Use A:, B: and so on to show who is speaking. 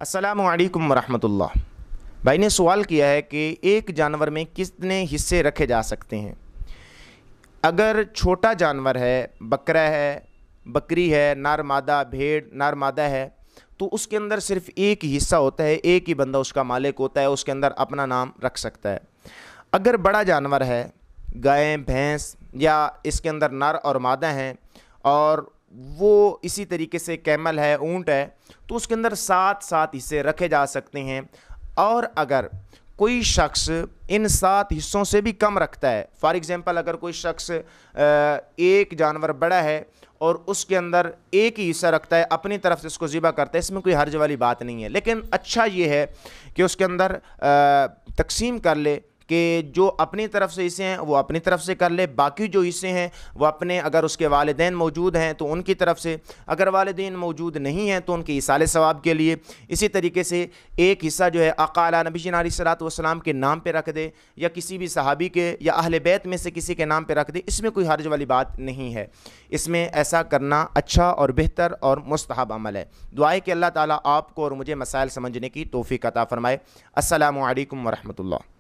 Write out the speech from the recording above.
A: अस्सलामु अलैकुम वरहमतुल्लाह। भाई ने सवाल किया है कि एक जानवर में कितने हिस्से रखे जा सकते हैं। अगर छोटा जानवर है, बकरा है, बकरी है, नर मादा, भेड़ नर मादा है, तो उसके अंदर सिर्फ एक ही हिस्सा होता है, एक ही बंदा उसका मालिक होता है, उसके अंदर अपना नाम रख सकता है। अगर बड़ा जानवर है, गाय, भैंस या इसके अंदर नर और मादा हैं और वो इसी तरीके से कैमल है, ऊंट है, तो उसके अंदर 7 हिस्से रखे जा सकते हैं। और अगर कोई शख्स इन 7 हिस्सों से भी कम रखता है, फॉर एग्ज़ाम्पल अगर कोई शख्स एक जानवर बड़ा है और उसके अंदर एक ही हिस्सा रखता है, अपनी तरफ से उसको ज़िबा करता है, इसमें कोई हर्ज वाली बात नहीं है। लेकिन अच्छा ये है कि उसके अंदर तकसीम कर ले कि जो अपनी तरफ से हिस्से हैं वो अपनी तरफ से कर ले, बाकी जो हिस्से हैं वो अपने, अगर उसके वालिदैन मौजूद हैं तो उनकी तरफ से, अगर वालिदैन मौजूद नहीं हैं तो उनके इसाले सवाब के लिए। इसी तरीके से एक हिस्सा जो है आका अला नबी अलैहिस्सलातु वस्सलाम के नाम पे रख दे या किसी भी सहाबी के या अहले बैत में से किसी के नाम पे रख दे, इसमें कोई हर्ज वाली बात नहीं है। इसमें ऐसा करना अच्छा और बेहतर और मुस्तहब अमल है। दुआ है कि अल्लाह ताला आपको और मुझे मसाइल समझने की तौफीक अता फरमाए। अस्सलामु अलैकुम वरहमतुल्लाह।